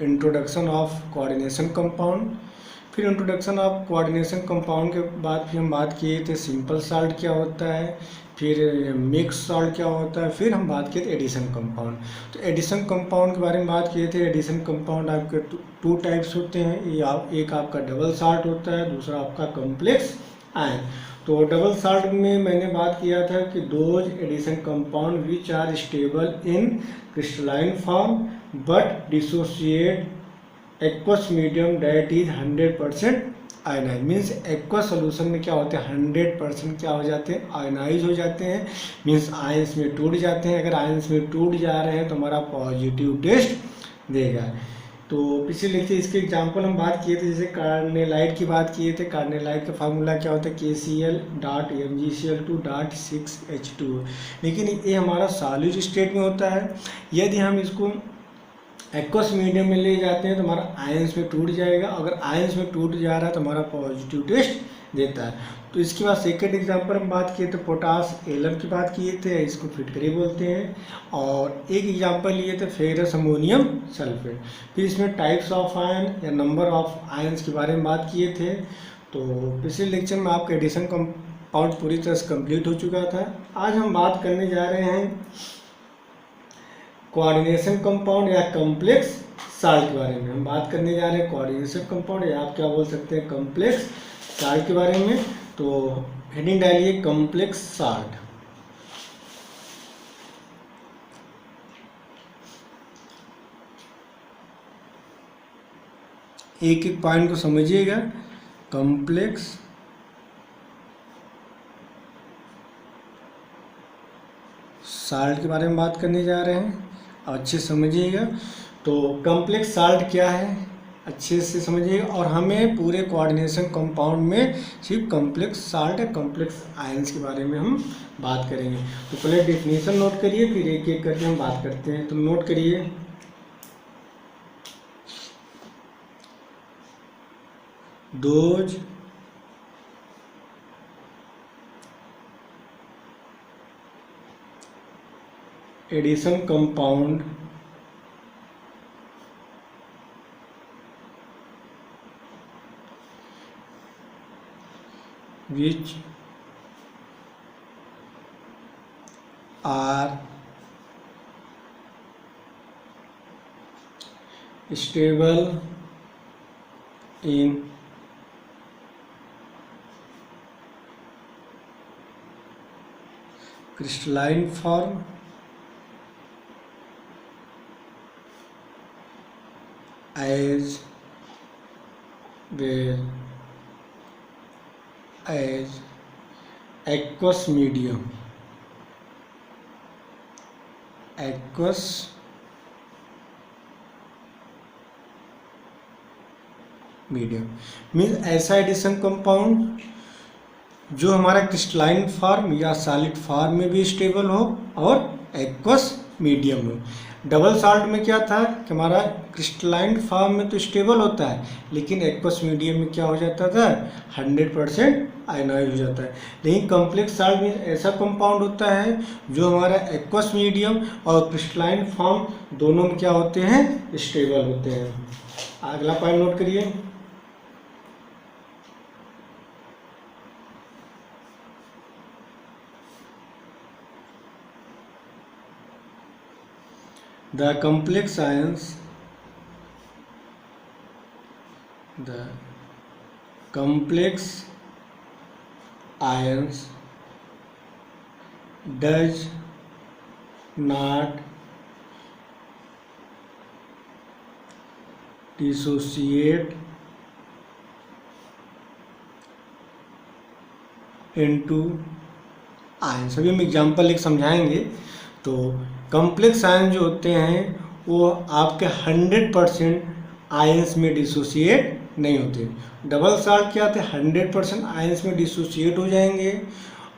Introduction of coordination compound. फिर introduction of coordination compound के बाद फिर हम बात किए थे सिंपल साल्ट क्या होता है, फिर मिक्स साल्ट क्या होता है, फिर हम बात किए थे एडिशन कंपाउंड। तो एडिशन कंपाउंड के बारे में बात किए थे। एडिशन कंपाउंड आपके टू टाइप्स होते हैं, एक आपका डबल साल्ट होता है, दूसरा आपका कॉम्प्लेक्स आयन। तो डबल साल्ट में मैंने बात किया था कि those addition compound which are stable in crystalline form but dissociate aqueous medium that is 100% ionise. Means aqueous solution में क्या होते हैं 100% क्या हो जाते हैं, आयनाइज हो जाते हैं। मीन्स आयंस में टूट जाते हैं। अगर आयंस में टूट जा रहे हैं तो हमारा पॉजिटिव टेस्ट देगा। तो पिछले लेक्चर इसके एग्जांपल हम बात किए थे, जैसे कार्नेलाइट की बात किए थे। कार्नेलाइट का फार्मूला क्या होता है KCl.MgCl2.6H2। लेकिन ये हमारा सॉलिड स्टेट में होता है। यदि हम इसको एक्वस मीडियम में ले जाते हैं तो हमारा आयंस में टूट जाएगा। अगर आयंस में टूट जा रहा है तो हमारा पॉजिटिव टेस्ट देता है। तो इसके बाद सेकंड एग्जांपल हम बात किए थे पोटास एलम की बात किए थे, इसको फिटकरी बोलते हैं। और एक एग्जांपल लिए थे फेरस अमोनियम सल्फेट। फिर इसमें टाइप्स ऑफ आयन या नंबर ऑफ आयंस के बारे में बात किए थे। तो पिछले लेक्चर में आपका एडिशन कंपाउंड पूरी तरह से कंप्लीट हो चुका था। आज हम बात करने जा रहे हैं कोऑर्डिनेशन कंपाउंड या कॉम्प्लेक्स साल्ट के बारे में। हम बात करने जा रहे हैं कोऑर्डिनेशन कंपाउंड या आप क्या बोल सकते हैं कॉम्प्लेक्स साल्ट के बारे में। तो हेडिंग डालिए कॉम्प्लेक्स साल्ट। एक एक पॉइंट को समझिएगा। कॉम्प्लेक्स साल्ट के बारे में बात करने जा रहे हैं, अच्छे से समझिएगा। तो कॉम्प्लेक्स साल्ट क्या है अच्छे से समझिएगा। और हमें पूरे कोऑर्डिनेशन कंपाउंड में सिर्फ कॉम्प्लेक्स साल्ट या कॉम्प्लेक्स आयंस के बारे में हम बात करेंगे। तो पहले डेफिनेशन नोट करिए, फिर एक एक करके हम बात करते हैं। तो नोट करिए, those addition compound which are stable in crystalline form as well as aqueous medium means ऐसा एडिशन कंपाउंड जो हमारा क्रिस्टलाइन फॉर्म या सॉलिड फॉर्म में भी स्टेबल हो और एक्वस मीडियम में। डबल साल्ट में क्या था कि हमारा क्रिस्टलाइन फॉर्म में तो स्टेबल होता है, लेकिन एक्वस मीडियम में क्या हो जाता था 100% आयनाइज हो जाता है। लेकिन कॉम्प्लेक्स साल्ट में ऐसा कंपाउंड होता है जो हमारा एक्वस मीडियम और क्रिस्टलाइन फॉर्म दोनों में क्या होते हैं स्टेबल होते हैं। अगला पॉइंट नोट करिए, the complex ions does not dissociate into ions. अभी हम एग्जाम्पल एक समझाएंगे। तो कॉम्प्लेक्स आयन जो होते हैं वो आपके 100% आयंस में डिसोसिएट नहीं होते। डबल साल्ट क्या होते हैं 100% आयंस में डिसोसिएट हो जाएंगे।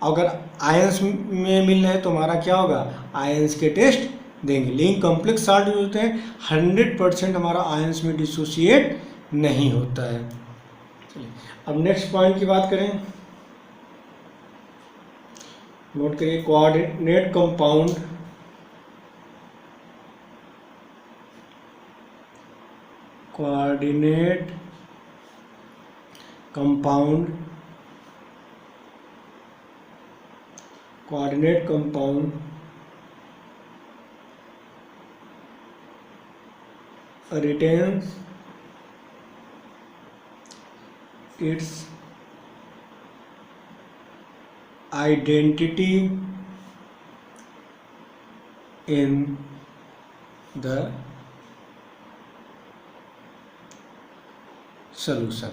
अगर आयंस में मिल रहे हैं तो हमारा क्या होगा आयंस के टेस्ट देंगे। लेकिन कॉम्प्लेक्स साल्ट जो होते हैं 100% हमारा आयंस में डिसोसिएट नहीं होता है। चलिए अब नेक्स्ट पॉइंट की बात करें। नोट करिए, coordinate compound coordinate compound retains its identity in the solution।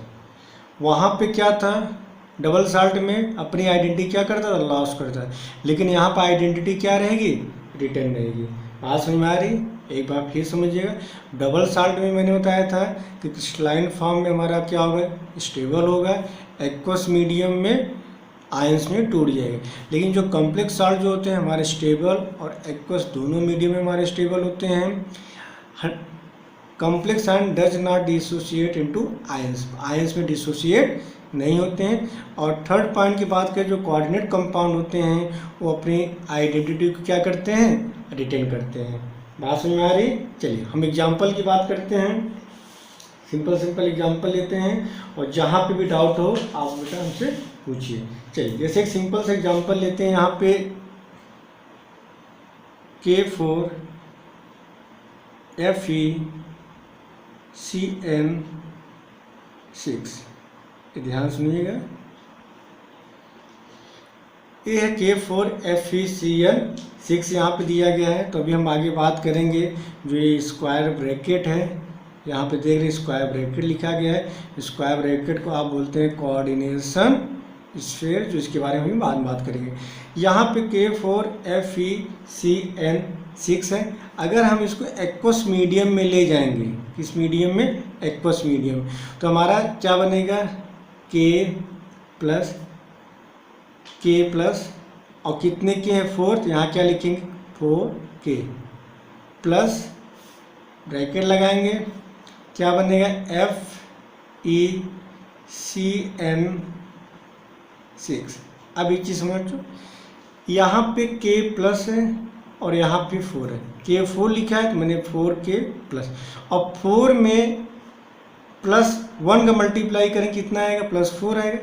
वहाँ पे क्या था, डबल साल्ट में अपनी आइडेंटिटी क्या करता था, लॉस करता था, लेकिन यहाँ पर आइडेंटिटी क्या रहेगी, रिटेन रहेगी। बात समझ में आ रही, एक बार फिर समझिएगा। डबल साल्ट में मैंने बताया था कि क्रिस्टलाइन फॉर्म में हमारा क्या होगा, स्टेबल होगा, एक्वस मीडियम में आयंस में टूट जाएगा। लेकिन जो कॉम्प्लेक्स साल्ट जो होते हैं हमारे स्टेबल और एक्वस दोनों मीडियम में हमारे स्टेबल होते हैं। Complex ion does not dissociate into ions, ions में डिसोसिएट नहीं होते हैं। और थर्ड पॉइंट की बात करें, जो कोऑर्डिनेट कंपाउंड होते हैं वो अपनी आइडेंटिटी को क्या करते हैं, रिटेन करते हैं। बात समझ में आ रही, चलिए हम एग्जाम्पल की बात करते हैं। सिंपल एग्जाम्पल लेते हैं और जहाँ पे भी डाउट हो आप बेटा हमसे पूछिए। चलिए जैसे एक सिंपल सा एग्जाम्पल लेते हैं, यहाँ पे K4FeCN6, ध्यान सुनिएगा, ये है K4FeCN6 यहाँ पे दिया गया है। तो अभी हम आगे बात करेंगे जो ये स्क्वायर ब्रैकेट है, यहाँ पे देख रहे स्क्वायर ब्रैकेट लिखा गया है। स्क्वायर ब्रैकेट को आप बोलते हैं कोऑर्डिनेशन स्फीयर, जो इसके बारे में भी बाद में बात करेंगे। यहाँ पे K4FeCN6 है। अगर हम इसको एक्वस मीडियम में ले जाएंगे, किस मीडियम में, एक्वस मीडियम, तो हमारा क्या बनेगा, K प्लस और कितने के हैं 4, तो यहाँ क्या लिखेंगे 4K प्लस ब्रैकेट लगाएंगे, क्या बनेगा FeCN6। अब एक चीज़ समझो, यहाँ पे K प्लस है और यहाँ पे 4 है, K4 लिखा है तो मैंने 4K प्लस, और 4 में प्लस 1 का मल्टीप्लाई करें कितना आएगा, +4 आएगा।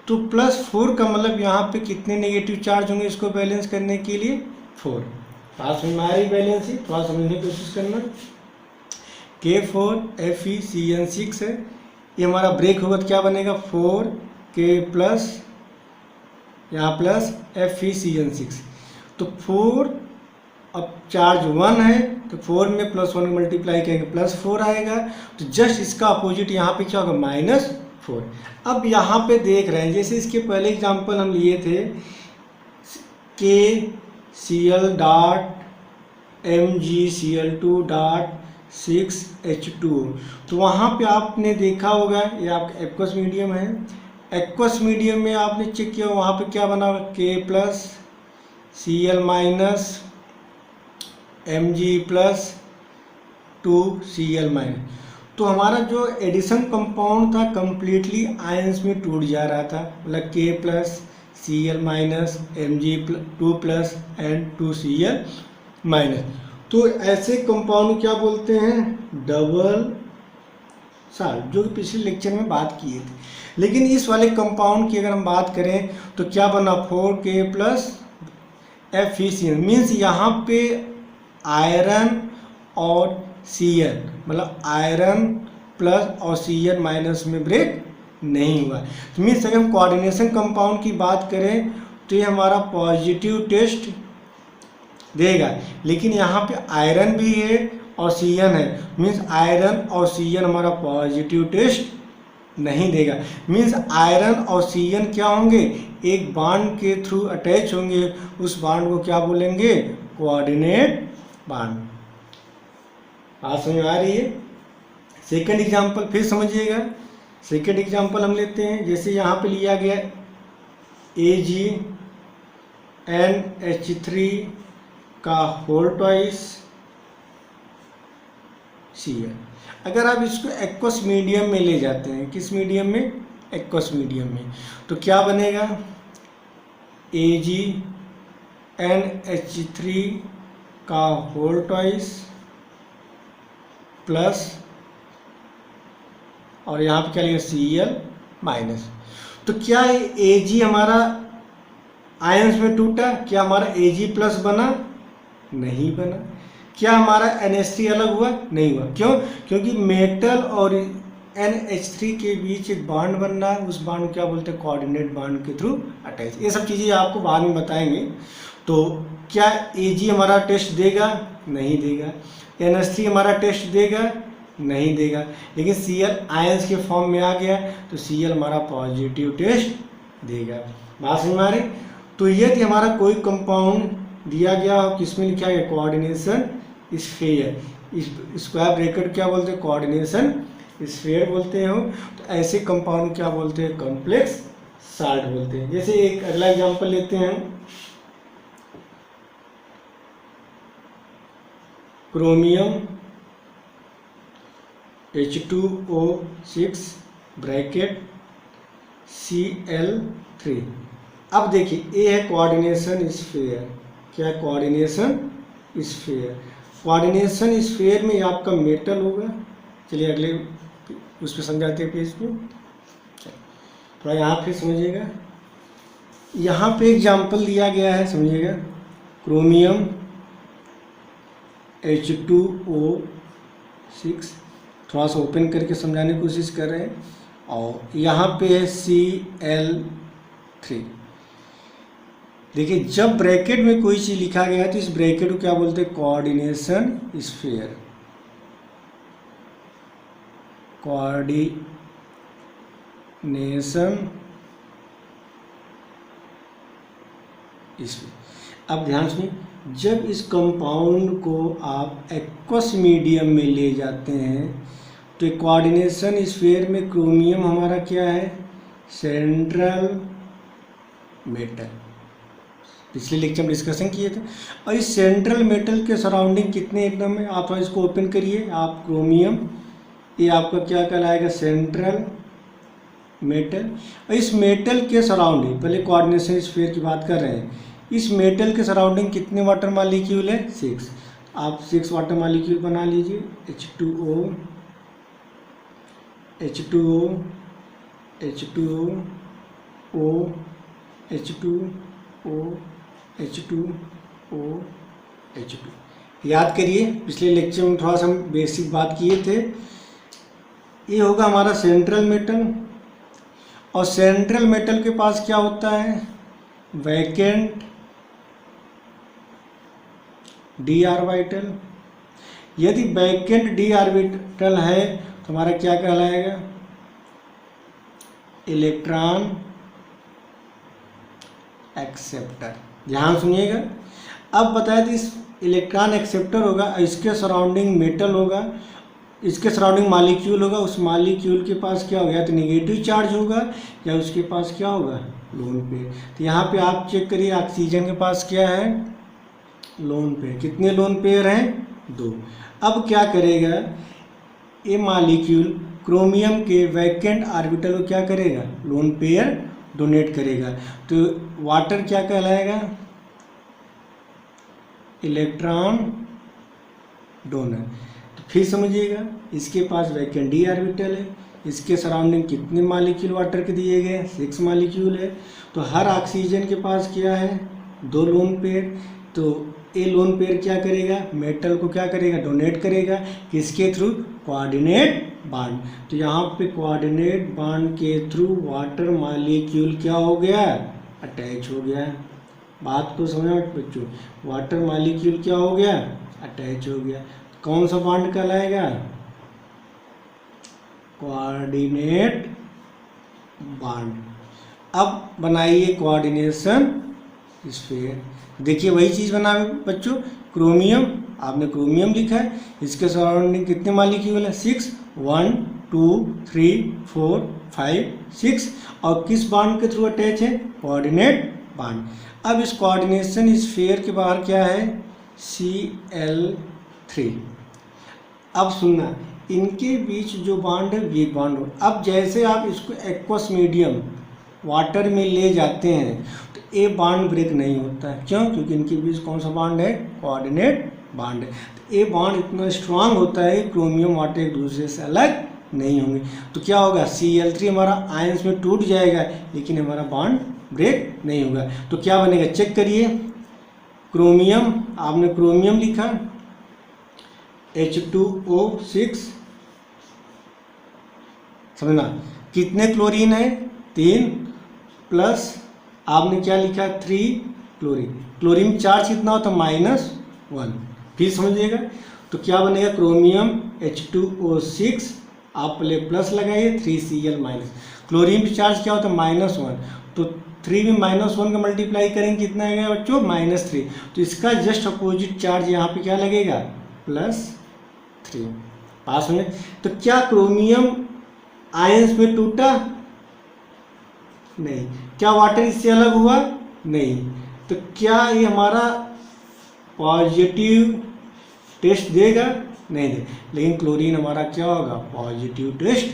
तो +4 का मतलब यहाँ पे कितने नेगेटिव चार्ज होंगे इसको बैलेंस करने के लिए, 4। बात समझ में आ रही, बैलेंस ही थोड़ा समझने की कोशिश करना। K4FeCN6 है, ये हमारा ब्रेक होगा तो क्या बनेगा 4K प्लस यहाँ प्लस FeCN6। तो 4, अब चार्ज 1 है तो 4 में +1 मल्टीप्लाई करेंगे +4 आएगा। तो जस्ट इसका अपोजिट यहाँ पे क्या होगा, -4। अब यहाँ पे देख रहे हैं, जैसे इसके पहले एग्जांपल हम लिए थे KCl.MgCl2.6H2O, तो वहाँ पे आपने देखा होगा ये आपका एक्वस मीडियम है। एक्वस मीडियम में आपने चेक किया वहाँ पे क्या बना होगा, K plus Cl minus Mg plus 2Cl minus. तो हमारा जो एडिशन कंपाउंड था कंप्लीटली आयंस में टूट जा रहा था, मतलब K plus Cl minus Mg 2 plus and 2Cl minus. तो ऐसे कंपाउंड क्या बोलते हैं, डबल साल्ट, जो कि पिछले लेक्चर में बात किए थे। लेकिन इस वाले कंपाउंड की अगर हम बात करें तो क्या बना, 4K प्लस FeCN, मीन्स यहाँ पे आयरन और Cl, मतलब आयरन प्लस और Cl माइनस में ब्रेक नहीं हुआ। तो मीन्स अगर हम कोऑर्डिनेशन कंपाउंड की बात करें तो ये हमारा पॉजिटिव टेस्ट देगा, लेकिन यहाँ पे आयरन भी है और Cn है, मीन्स आयरन और Cn हमारा पॉजिटिव टेस्ट नहीं देगा। मीन्स आयरन और Cn क्या होंगे, एक बांड के थ्रू अटैच होंगे, उस बांड को क्या बोलेंगे, कोऑर्डिनेट बांड। बात समझ में आ रही है। सेकंड एग्जांपल फिर समझिएगा। सेकंड एग्जांपल हम लेते हैं, जैसे यहाँ पे लिया गया AgNH3 का होल ट्वाइस Cl। अगर आप इसको एक्वस मीडियम में ले जाते हैं, किस मीडियम में, एक्वस मीडियम में, तो क्या बनेगा, AgNH3 का होल ट्वाइस प्लस और यहाँ पे क्या लिखा Cl माइनस। तो क्या Ag हमारा आयंस में टूटा? क्या हमारा Ag प्लस बना? नहीं बना। क्या हमारा NH3 अलग हुआ? नहीं हुआ। क्यों? क्योंकि मेटल और NH3 के बीच एक बॉन्ड बन रहा है, उस बॉन्ड को क्या बोलते हैं? कोऑर्डिनेट बॉन्ड के थ्रू अटैच। ये सब चीज़ें आपको बाद में बताएंगे। तो क्या Ag हमारा टेस्ट देगा? नहीं देगा। NH3 हमारा टेस्ट देगा? नहीं देगा। लेकिन Cl आयंस के फॉर्म में आ गया तो Cl हमारा पॉजिटिव टेस्ट देगा। बात समझ में आ रही? तो यदि हमारा कोई कंपाउंड दिया गया हो, किसमें लिखा गया? Coordination sphere. स्क्वायर ब्रैकेट क्या बोलते हैं? कोऑर्डिनेशन स्फीयर बोलते हो। तो ऐसे कंपाउंड क्या बोलते हैं? कॉम्प्लेक्स साल्ट बोलते हैं। जैसे एक अगला एग्जांपल लेते हैं, क्रोमियम H2O6 ब्रैकेट Cl3। अब देखिए ये है कोऑर्डिनेशन स्फीयर। क्या है? Coordination sphere. कोऑर्डिनेशन स्फीयर में आपका मेटल होगा। चलिए अगले उस पर समझाते हैं पेज पे। थोड़ा यहाँ पे समझिएगा। यहाँ पे एग्जाम्पल दिया गया है, समझिएगा। क्रोमियम H2O6, थोड़ा सा ओपन करके समझाने की कोशिश कर रहे हैं। और यहाँ पे है Cl3। देखिए जब ब्रैकेट में कोई चीज़ लिखा गया है तो इस ब्रैकेट को क्या बोलते हैं? Coordination sphere. Coordination sphere. अब ध्यान सुनिए, जब इस कंपाउंड को आप एक्वस मीडियम में ले जाते हैं तो कोऑर्डिनेशन स्फीयर में क्रोमियम हमारा क्या है? Central metal. पिछले लेक्चर में डिस्कशन किए थे। और इस सेंट्रल मेटल के सराउंडिंग कितने एटम है? आप इसको ओपन करिए, आप क्रोमियम, ये आपका क्या कहलाएगा? Central metal. और इस मेटल के सराउंडिंग, पहले कोऑर्डिनेशन स्फीयर की बात कर रहे हैं, इस मेटल के सराउंडिंग कितने वाटर मॉलिक्यूल है? 6। आप 6 वाटर मॉलिक्यूल बना लीजिए। H2O H2O H2O O H2O H2O H2। याद करिए पिछले लेक्चर में थोड़ा सा हम बेसिक बात किए थे। ये होगा हमारा सेंट्रल मेटल। और सेंट्रल मेटल के पास क्या होता है? Vacant d orbital. यदि वैकेंट d ऑर्बिटल है तो हमारा क्या कहलाएगा? Electron acceptor. ध्यान सुनिएगा। अब बताया कि इस इलेक्ट्रॉन एक्सेप्टर होगा, इसके सराउंडिंग मेटल होगा, इसके सराउंडिंग मॉलिक्यूल होगा। उस मॉलिक्यूल के पास क्या होगा? या तो निगेटिव चार्ज होगा या उसके पास क्या होगा? Lone pair. तो यहाँ पे आप चेक करिए, ऑक्सीजन के पास क्या है? Lone pair. कितने लोन पेयर हैं? 2। अब क्या करेगा ये मॉलिक्यूल? क्रोमियम के वैकेंट ऑर्बिटल को क्या करेगा? लोन पेयर डोनेट करेगा। तो वाटर क्या कहलाएगा? Electron donor. तो फिर समझिएगा, इसके पास वैकेंट d ऑर्बिटल है, इसके सराउंडिंग कितने मॉलिक्यूल वाटर के दिए गए? 6 मॉलिक्यूल है। तो हर ऑक्सीजन के पास क्या है? 2 लोन पेयर। तो ये लोन पेयर क्या करेगा? मेटल को क्या करेगा? डोनेट करेगा। किसके थ्रू? Coordinate bond. तो यहाँ पे कोऑर्डिनेट बॉन्ड के थ्रू वाटर मॉलिक्यूल क्या हो गया? अटैच हो गया। बात को समझो बच्चों, वाटर मॉलिक्यूल क्या हो गया? अटैच हो गया। कौन सा बॉन्ड कहलाएगा? Coordinate bond. अब बनाइए कोऑर्डिनेशन स्फीयर। देखिए वही चीज़ बना बच्चों, क्रोमियम, आपने क्रोमियम लिखा है, इसके सराउंडिंग कितने मॉलिक्यूल है? 6। 1 2 3 4 5 6। और किस बॉन्ड के थ्रू अटैच है? Coordinate bond. अब इस कोऑर्डिनेशन स्फीयर के बाहर क्या है? Cl3। अब सुनना, इनके बीच जो बॉन्ड है वीक बॉन्ड हो। अब जैसे आप इसको एक्वस मीडियम वाटर में ले जाते हैं तो ये बॉन्ड ब्रेक नहीं होता है। क्यों? क्योंकि इनके बीच कौन सा बॉन्ड है? कोऑर्डिनेट बॉन्ड है। तो ये बॉन्ड इतना स्ट्रांग होता है क्रोमियम वाटर एक दूसरे से अलग नहीं होंगे। तो क्या होगा, Cl3 हमारा आयंस में टूट जाएगा लेकिन हमारा बॉन्ड ब्रेक नहीं होगा। तो क्या बनेगा, चेक करिए। क्रोमियम, आपने क्रोमियम लिखा, H2O6, समझना, कितने क्लोरीन है, 3, प्लस आपने क्या लिखा, 3 क्लोरीन। क्लोरीन चार्ज कितना होता है, -1। फिर समझिएगा, तो क्या बनेगा, क्रोमियम H2O6, आप पहले प्लस लगाइए, 3Cl-। क्लोरीन भी चार्ज क्या होता है, -1, तो 3 में -1 का मल्टीप्लाई करेंगे कितना आएगा बच्चों, -3। तो इसका जस्ट अपोजिट चार्ज यहाँ पे क्या लगेगा, +3। पास में, तो क्या क्रोमियम आयंस में टूटा, नहीं। क्या वाटर इससे अलग हुआ, नहीं। तो क्या ये हमारा पॉजिटिव टेस्ट देगा, नहीं दे, लेकिन क्लोरीन हमारा क्या होगा, पॉजिटिव टेस्ट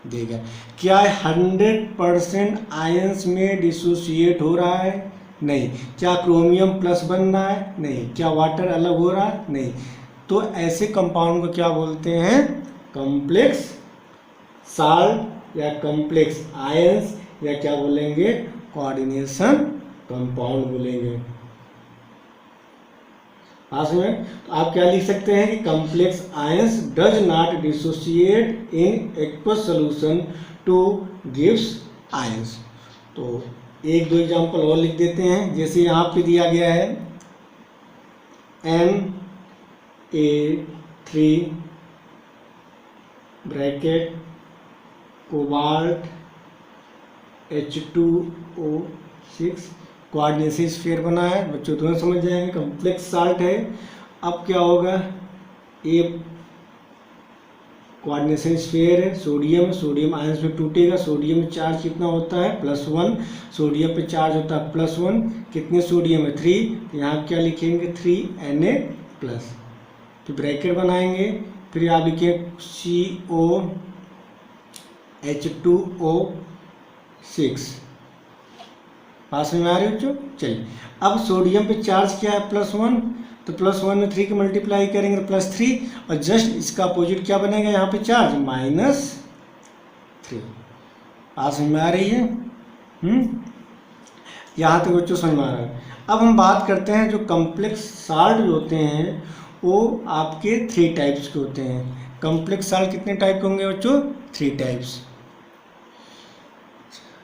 देगा। क्या 100% आयंस में डिसोसिएट हो रहा है, नहीं। क्या क्रोमियम प्लस बन रहा है, नहीं। क्या वाटर अलग हो रहा है, नहीं। तो ऐसे कंपाउंड को क्या बोलते हैं, कॉम्प्लेक्स साल्ट या कॉम्प्लेक्स आयंस, या क्या बोलेंगे, कोऑर्डिनेशन कंपाउंड बोलेंगे। पास में, तो आप क्या लिख सकते हैं कि complex ions does not dissociate in aqueous solution two gives ions. तो एक दो एग्जांपल और लिख देते हैं, जैसे यहाँ पे दिया गया है Na3 bracket cobalt H2O6 coordination sphere बना है, बच्चों तुरंत समझ जाएंगे, कॉम्प्लेक्स साल्ट है। अब क्या होगा, ये कोऑर्डिनेशन स्फीयर है, सोडियम, सोडियम आयंस में टूटेगा, सोडियम में चार्ज कितना होता है, +1, सोडियम पे चार्ज होता है +1, कितने सोडियम है, 3, यहाँ क्या लिखेंगे, 3Na+, तो ब्रैकेट बनाएंगे, फिर आप लिखें COH2O6। पास में आ रहे हो, चलिए। अब सोडियम पे चार्ज क्या है, +1, तो +1 में 3 के मल्टीप्लाई करेंगे तो +3, और जस्ट इसका अपोजिट क्या बनेगा यहाँ पे, चार्ज -3। पास में आ रही है, यहाँ तक बच्चों समझ में आ रहा है। अब हम बात करते हैं, जो कॉम्प्लेक्स साल्ट जो होते हैं वो आपके 3 टाइप्स के होते हैं। कॉम्प्लेक्स साल्ट कितने टाइप के होंगे बच्चों, 3 टाइप्स।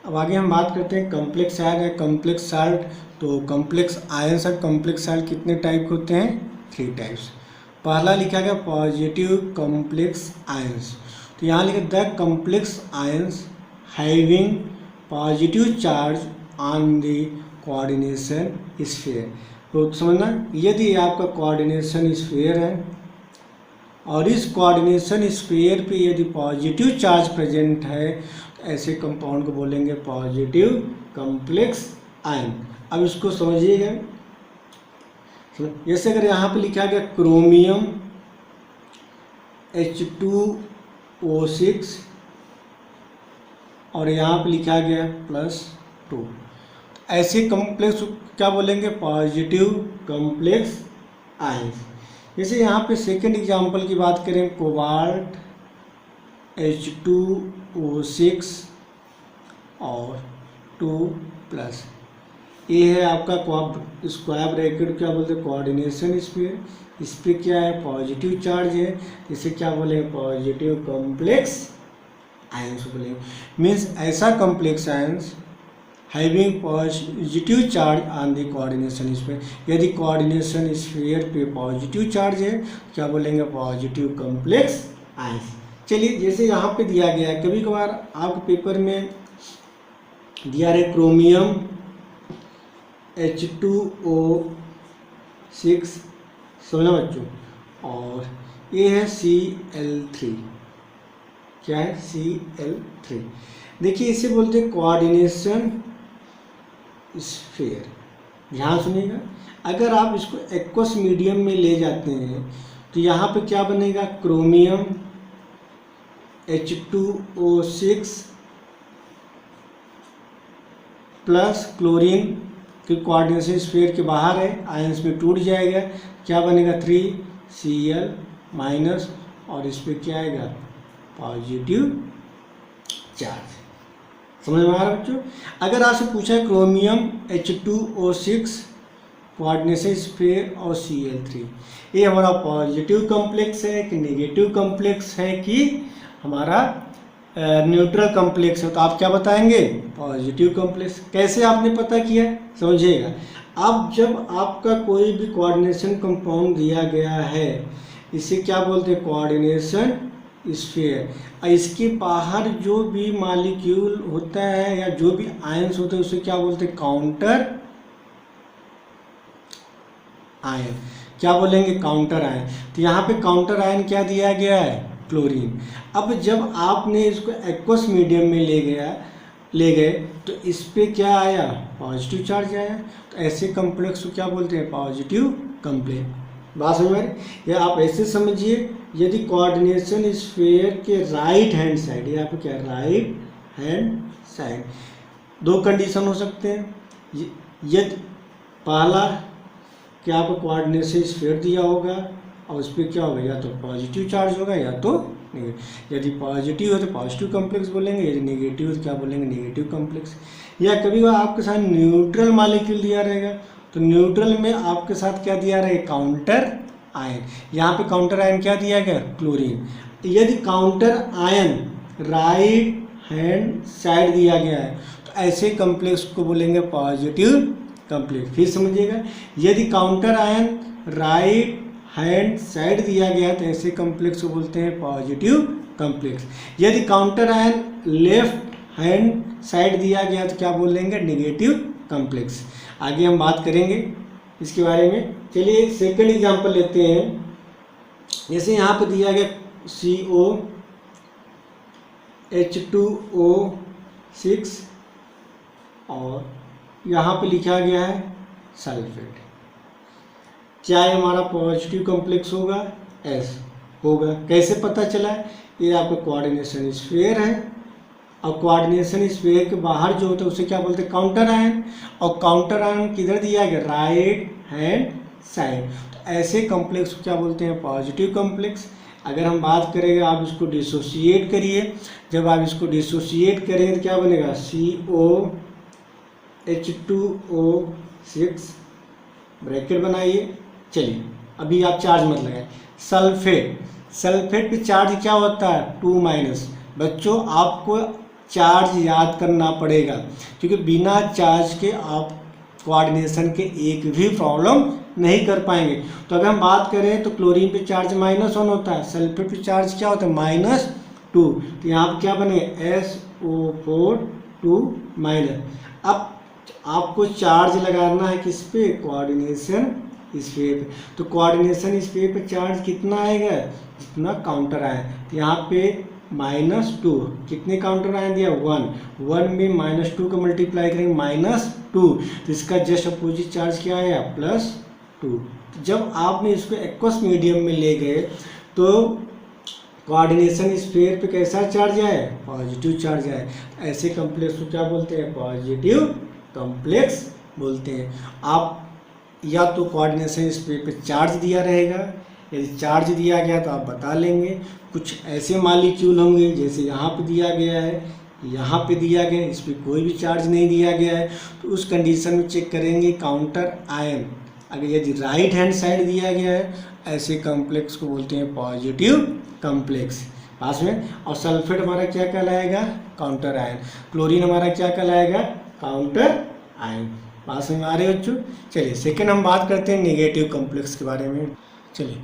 अब आगे हम बात करते हैं कॉम्प्लेक्स आयन है, कॉम्प्लेक्स साल्ट। तो कॉम्प्लेक्स आयंस और कॉम्प्लेक्स साल्ट कितने टाइप के होते हैं, 3 टाइप्स। पहला लिखा गया पॉजिटिव कॉम्प्लेक्स आयंस, तो यहाँ लिखा the complex ions having positive charge on the coordination sphere. तो समझना, यदि आपका कोऑर्डिनेशन स्फीयर है और इस कोऑर्डिनेशन स्फीयर पे यदि पॉजिटिव चार्ज प्रेजेंट है, तो ऐसे कंपाउंड को बोलेंगे पॉजिटिव कॉम्प्लेक्स आयन। अब इसको समझिएगा, जैसे अगर यहाँ पे लिखा गया क्रोमियम H2O6 और यहाँ पे लिखा गया +2, ऐसे कॉम्प्लेक्स क्या बोलेंगे, पॉजिटिव कॉम्प्लेक्स आयंस। जैसे यहाँ पे सेकंड एग्जांपल की बात करें, कोबाल्ट H2O6 और 2+, ये है आपका स्क्वायर ब्रैकेट क्या बोलते हैं, कोऑर्डिनेशन स्फीयर। इस पर क्या है, पॉजिटिव चार्ज है, इसे क्या बोलेंगे, पॉजिटिव कॉम्प्लेक्स आयंस बोलेंगे। मीन्स ऐसा complex ions having positive charge on the coordination sphere. यदि कोऑर्डिनेशन स्फीयर पे पॉजिटिव चार्ज है क्या बोलेंगे, पॉजिटिव कॉम्प्लेक्स आयंस। चलिए, जैसे यहाँ पे दिया गया है, कभी कभार आपके पेपर में दिया है क्रोमियम H2O6, समझना बच्चों, और ये है Cl3, क्या है, Cl3। देखिए इसे बोलते हैं कोऑर्डिनेशन स्फीयर। ध्यान सुनिएगा, अगर आप इसको एक्वस मीडियम में ले जाते हैं तो यहाँ पे क्या बनेगा, क्रोमियम H2O6 प्लस क्लोरीन के कोऑर्डिनेशन स्फीयर के बाहर है, आयंस में टूट जाएगा, क्या बनेगा, 3Cl- और इस पर क्या आएगा, पॉजिटिव चार्ज। समझ में आ रहा बच्चों? अगर आपसे पूछा है क्रोमियम H2O6 कोऑर्डिनेशन स्फीयर और Cl3, ये हमारा पॉजिटिव कॉम्प्लेक्स है कि नेगेटिव कॉम्प्लेक्स है कि हमारा न्यूट्रल कॉम्प्लेक्स है, तो आप क्या बताएंगे? Positive complex. कैसे आपने पता किया, समझिएगा। अब जब आपका कोई भी कोऑर्डिनेशन कंपाउंड दिया गया है, इसे क्या बोलते हैं? Coordination sphere. इसके बाहर जो भी मॉलिक्यूल होता है या जो भी आयंस होते हैं उसे क्या बोलते हैं? Counter ion. क्या बोलेंगे? Counter ion. तो यहाँ पे काउंटर आयन क्या दिया गया है? क्लोरीन। अब जब आपने इसको एक्वस मीडियम में ले गए तो इस पे क्या आया? पॉजिटिव चार्ज आया। तो ऐसे कॉम्प्लेक्स को क्या बोलते हैं? Positive complex. बात समझ में? या आप ऐसे समझिए, यदि कोऑर्डिनेशन स्फीयर के राइट हैंड साइड, यहाँ पे क्या? राइट हैंड साइड, दो कंडीशन हो सकते हैं। यदि पहला क्या आपको कोऑर्डिनेशन स्फीयर दिया होगा और उस पर क्या होगा? या तो पॉजिटिव चार्ज होगा या तो नेगेटिव। यदि पॉजिटिव हो तो पॉजिटिव कॉम्प्लेक्स बोलेंगे, यदि नेगेटिव हो तो क्या बोलेंगे? Negative complex. या कभी आपके साथ न्यूट्रल मॉलिक्यूल दिया रहेगा, तो न्यूट्रल में आपके साथ क्या दिया रहेगा? Counter ion. यहाँ पे काउंटर आयन क्या दिया गया? क्लोरीन। यदि counter ion right hand side दिया गया है तो ऐसे कॉम्प्लेक्स को बोलेंगे पॉजिटिव कॉम्प्लेक्स। फिर समझिएगा, यदि counter ion right hand side दिया गया तो ऐसे कॉम्प्लेक्स को बोलते हैं पॉजिटिव कॉम्प्लेक्स। यदि counter ion left hand side दिया गया तो क्या बोलेंगे? Negative complex. आगे हम बात करेंगे इसके बारे में। चलिए एक सेकंड एग्जांपल लेते हैं। जैसे यहाँ पे दिया गया COH2O6 और यहाँ पे लिखा गया है सल्फेट। क्या ये हमारा पॉजिटिव कॉम्प्लेक्स होगा? एस होगा। कैसे पता चला? ये आपका कोऑर्डिनेशन स्फीयर है और कोऑर्डिनेशन स्फीयर के बाहर जो होता है उसे क्या बोलते हैं? Counter ion. और काउंटर आयन किधर दिया गया? Right hand side. तो ऐसे कॉम्प्लेक्स को क्या बोलते हैं? Positive complex. अगर हम बात करेंगे, आप इसको डिसोसिएट करिए। जब आप इसको डिसोसिएट करेंगे तो क्या बनेगा? COH2O6 ब्रैकेट बनाइए। चलिए अभी आप चार्ज मत लगाए। सल्फेट पे चार्ज क्या होता है? 2-। बच्चों आपको चार्ज याद करना पड़ेगा क्योंकि बिना चार्ज के आप कोऑर्डिनेशन के एक भी प्रॉब्लम नहीं कर पाएंगे। तो अगर हम बात करें तो क्लोरीन पे चार्ज -1 होता है, सल्फेट पे चार्ज क्या होता है? -2। तो यहाँ पर क्या बनेगा? SO4 2-। अब आपको चार्ज लगाना है किस पे? कोऑर्डिनेशन स्फीयर पे। तो कोऑर्डिनेशन स्फीयर पे चार्ज कितना आएगा? जितना काउंटर आया। तो यहाँ पे -2, कितने काउंटर आयन दिया? 1 में -2 का मल्टीप्लाई करेंगे -2, तो इसका जस्ट अपोजिट चार्ज क्या आया? +2। तो जब आपने इसको एक्वस मीडियम में ले गए तो कोऑर्डिनेशन स्फीयर पे कैसा चार्ज आया? पॉजिटिव चार्ज आया। ऐसे कॉम्प्लेक्स को क्या बोलते हैं? पॉजिटिव कॉम्प्लेक्स बोलते हैं। आप या तो कोऑर्डिनेशन स्फीयर पे चार्ज दिया रहेगा, यदि चार्ज दिया गया तो आप बता लेंगे। कुछ ऐसे मॉलिक्यूल होंगे जैसे यहाँ पे दिया गया है, यहाँ पे दिया गया है, इस पर कोई भी चार्ज नहीं दिया गया है, तो उस कंडीशन में चेक करेंगे काउंटर आयन। अगर यदि राइट हैंड साइड दिया गया है, ऐसे कॉम्प्लेक्स को बोलते हैं पॉजिटिव कॉम्प्लेक्स। पास में। और सल्फेट हमारा क्या कहलाएगा? Counter ion. क्लोरीन हमारा क्या कहलाएगा? Counter ion. पास में आ रहे हो बच्चों? चलिए सेकेंड हम बात करते हैं नेगेटिव कॉम्प्लेक्स के बारे में। चलिए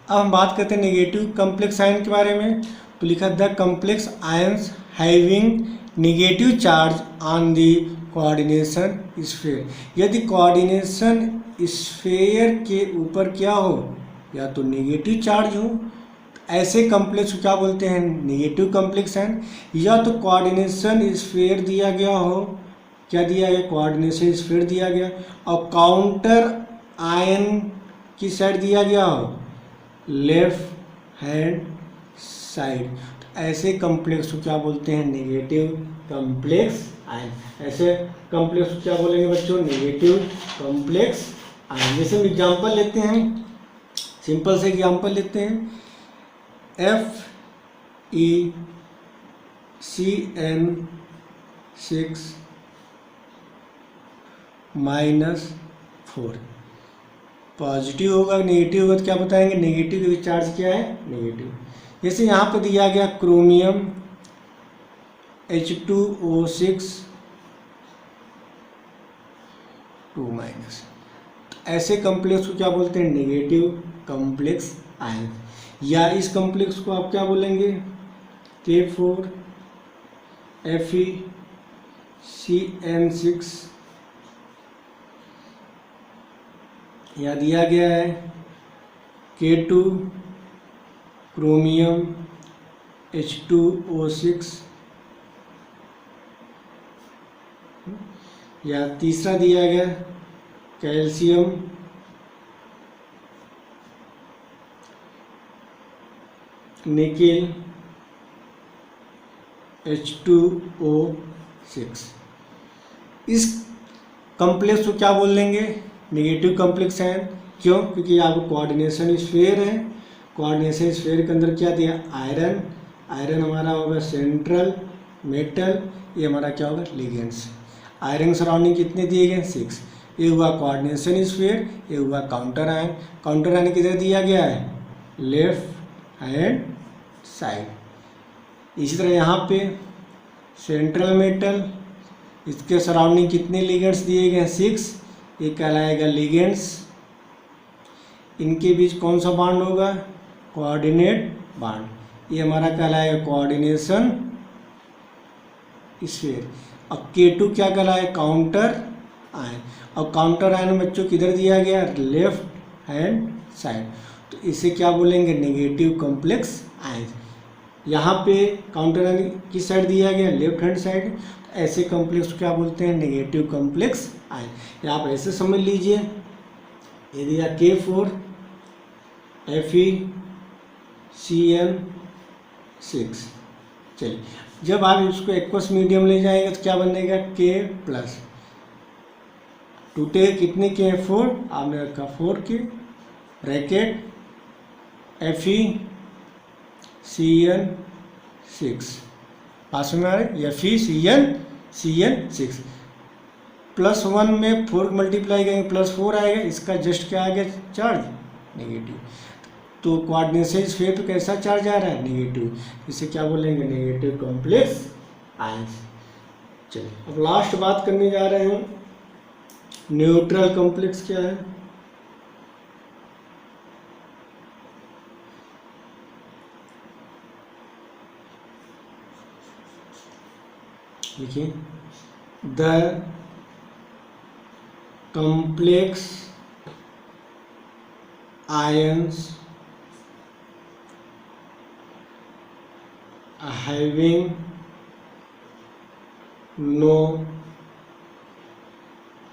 अब हम बात करते हैं नेगेटिव कॉम्प्लेक्स आयन के बारे में। तो लिखा the complex ions having negative charge on the coordination sphere. यदि कोऑर्डिनेशन स्फीयर के ऊपर क्या हो? या तो नेगेटिव चार्ज हो, ऐसे कॉम्प्लेक्स को क्या बोलते हैं? Negative complex ion. या तो कोऑर्डिनेशन स्फीयर दिया गया हो, क्या दिया गया? कोऑर्डिनेशन स्फीयर दिया गया और काउंटर आयन की साइड दिया गया हो, लेफ्ट हैंड साइड। तो ऐसे कॉम्प्लेक्स को क्या बोलते हैं? Negative complex ion. ऐसे कॉम्प्लेक्स को क्या बोलेंगे बच्चों? Negative complex ion. जैसे हम एग्जाम्पल लेते हैं, सिंपल से एग्जाम्पल लेते हैं। -4। पॉजिटिव होगा नेगेटिव होगा तो क्या बताएंगे, नेगेटिव का चार्ज क्या है, नेगेटिव। जैसे यहाँ पर दिया गया क्रोमियम H2O6 2-, ऐसे कॉम्प्लेक्स को क्या बोलते हैं, नेगेटिव कॉम्प्लेक्स आयन। या इस कॉम्प्लेक्स को आप क्या बोलेंगे, K4FeCN6, या दिया गया है K2 क्रोमियम H2O6, या तीसरा दिया गया कैल्शियम निकेल H2O6। इस कॉम्प्लेक्स को क्या बोल देंगे, नेगेटिव कॉम्प्लेक्स है। क्यों, क्योंकि यहाँ पर कोऑर्डिनेशन स्फीयर है। कोऑर्डिनेशन स्फीयर के अंदर क्या दिया, आयरन। आयरन हमारा होगा सेंट्रल मेटल, ये हमारा क्या होगा, लिगेंड्स। आयरन सराउंडिंग कितने दिए गए, 6। ये हुआ कोऑर्डिनेशन स्फीयर, ये हुआ काउंटर आयन। काउंटर आयन किधर दिया गया है, लेफ्ट हैंड साइड। इसी तरह यहाँ पे सेंट्रल मेटल, इसके सराउंडिंग कितने लिगेंड्स दिए गए हैं, 6। ये कहलाएगा लिगेंड्स। इनके बीच कौन सा बॉन्ड होगा, कोऑर्डिनेट बॉन्ड। ये हमारा कहलाएगा कोऑर्डिनेशन स्फीयर। अब K2 क्या कहलाएगा, काउंटर आयन। अब काउंटर आयन बच्चों किधर दिया गया, लेफ्ट हैंड साइड, तो इसे क्या बोलेंगे, नेगेटिव कॉम्प्लेक्स आयन। यहाँ पे काउंटर आयन किस साइड दिया गया, लेफ्ट हैंड साइड, तो ऐसे कॉम्प्लेक्स क्या बोलते हैं, नेगेटिव कॉम्प्लेक्स आयन। या आप ऐसे समझ लीजिए, ये दिया K4FeCN6। चलिए, जब आप इसको एक्वस मीडियम ले जाएंगे तो क्या बनेगा, K+। टूटे कितने के हैं, 4, आपने रखा 4 के, ब्रैकेट FeCN6, पास में आ रहे FeCN6 +1 में 4 मल्टीप्लाई करेंगे +4 आएगा। इसका जस्ट क्या आ गया, चार्ज नेगेटिव। तो कोऑर्डिनेशन स्फीयर पे कैसा चार्ज आ रहा है, नेगेटिव। इसे क्या बोलेंगे, नेगेटिव कॉम्प्लेक्स आयन। चलिए, अब लास्ट बात करने जा रहे हैं, न्यूट्रल कॉम्प्लेक्स क्या है। देखिए, the complex ions having no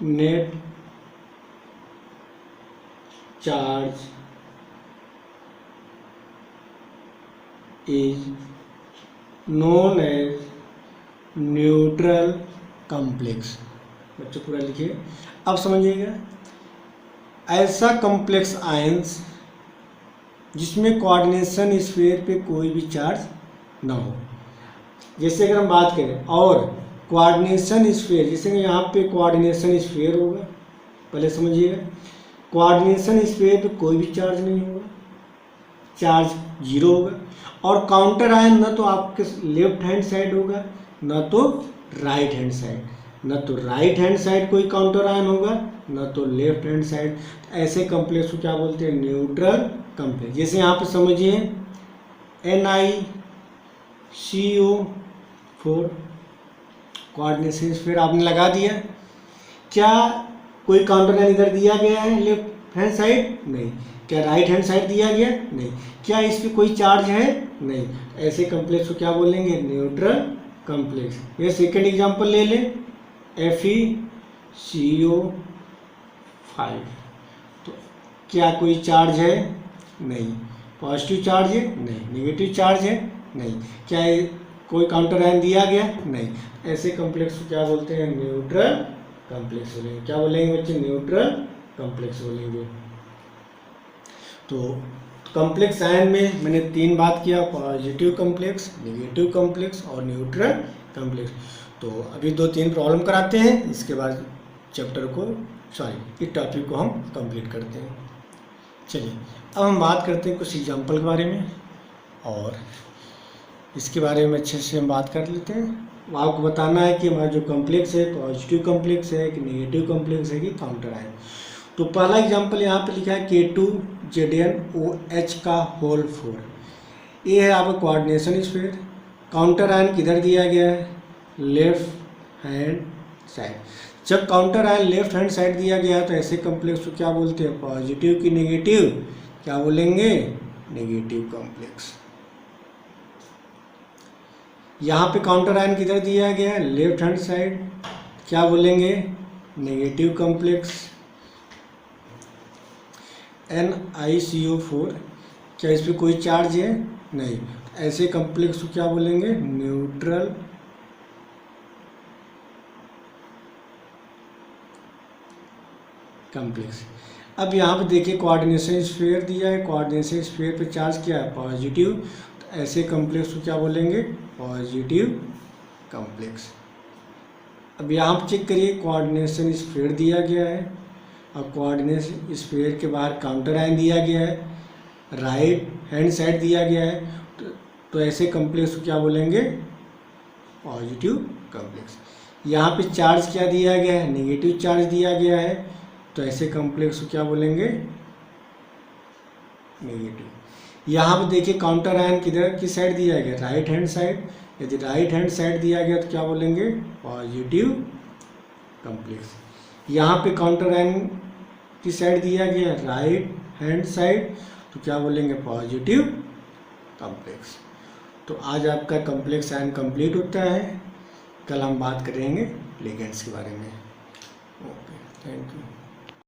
net charge is known as neutral complex। बच्चों पूरा लिखिए। अब समझिएगा, ऐसा कॉम्प्लेक्स आयंस जिसमें कोऑर्डिनेशन स्फीयर पे कोई भी चार्ज ना हो। जैसे अगर हम बात करें, और कोऑर्डिनेशन स्फीयर, जैसे यहाँ पे कोऑर्डिनेशन स्फीयर होगा, पहले समझिएगा, कोऑर्डिनेशन स्फीयर पे कोई भी चार्ज नहीं होगा, चार्ज 0 होगा। और काउंटर आयन न तो आपके लेफ्ट हैंड साइड होगा, न तो राइट हैंड साइड। न तो राइट हैंड साइड कोई काउंटर आयन होगा, न तो लेफ्ट हैंड साइड। ऐसे कॉम्प्लेक्स को क्या बोलते हैं, न्यूट्रल कॉम्प्लेक्स। जैसे यहाँ पे समझिए NiCO4 कोऑर्डिनेशन स्फीयर आपने लगा दिया। क्या कोई काउंटर आयन इधर दिया गया है लेफ्ट हैंड साइड, नहीं। क्या राइट हैंड साइड दिया गया, नहीं। क्या इस पर कोई चार्ज है, नहीं। ऐसे कॉम्प्लेक्स को क्या बोलेंगे, न्यूट्रल कॉम्प्लेक्स। ये सेकेंड एग्जांपल ले लें, FeCO5, तो क्या कोई चार्ज है, नहीं। पॉजिटिव चार्ज है, नहीं। नेगेटिव चार्ज है, नहीं। क्या कोई काउंटर आयन दिया गया, नहीं। ऐसे कॉम्प्लेक्स को क्या बोलते हैं, न्यूट्रल कॉम्प्लेक्स बोलेंगे। क्या बोलेंगे बच्चे, न्यूट्रल कॉम्प्लेक्स बोलेंगे। तो कॉम्प्लेक्स आयन में मैंने 3 बात किया, पॉजिटिव कॉम्प्लेक्स, नेगेटिव कॉम्प्लेक्स और न्यूट्रल कॉम्प्लेक्स। तो अभी 2-3 प्रॉब्लम कराते हैं, इसके बाद चैप्टर को इस टॉपिक को हम कंप्लीट करते हैं। चलिए अब हम बात करते हैं कुछ एग्जाम्पल के बारे में, और इसके बारे में अच्छे से हम बात कर लेते हैं। आपको बताना है कि हमारा जो कॉम्प्लेक्स है पॉजिटिव कॉम्प्लेक्स है कि नेगेटिव कॉम्प्लेक्स है कि काउंटर आयन। तो पहला एग्जांपल यहाँ पे लिखा है K2ZnOH का होल 4। ये है आपका कोऑर्डिनेशन स्फीयर। काउंटर आयन किधर दिया गया है? Left hand side. जब counter ion left hand side दिया गया है तो ऐसे कॉम्प्लेक्स को क्या बोलते हैं? पॉजिटिव की नेगेटिव? क्या बोलेंगे? Negative complex. यहाँ पे काउंटर आयन किधर दिया गया है? लेफ्ट हैंड साइड, क्या बोलेंगे? Negative complex. NiCO4, क्या इस पर कोई चार्ज है? नहीं। ऐसे कॉम्प्लेक्स को क्या बोलेंगे? Neutral complex. अब यहाँ पे देखिए कोऑर्डिनेशन स्फीयर दिया है, कोऑर्डिनेशन स्फीयर पे चार्ज क्या है? पॉजिटिव। तो ऐसे कॉम्प्लेक्स को क्या बोलेंगे? Positive complex. अब यहाँ पे चेक करिए, कोऑर्डिनेशन स्फीयर दिया गया है और कोऑर्डिनेशन स्फीयर के बाहर काउंटर आयन दिया गया है, राइट हैंड साइड दिया गया है, तो ऐसे कॉम्प्लेक्स को क्या बोलेंगे? Positive complex. यहाँ पे चार्ज क्या दिया गया है? नेगेटिव चार्ज दिया गया है, तो ऐसे कॉम्प्लेक्स को क्या बोलेंगे? नेगेटिव। यहाँ पे देखिए काउंटर आयन किधर की साइड दिया गया? Right hand side. यदि राइट हैंड साइड दिया गया तो क्या बोलेंगे? Positive complex. यहाँ पे काउंटर आयन की साइड दिया गया राइट हैंड साइड, तो क्या बोलेंगे? Positive complex. तो आज आपका कॉम्प्लेक्स आयन कंप्लीट होता है। कल हम बात करेंगे लिगेंड्स के बारे में।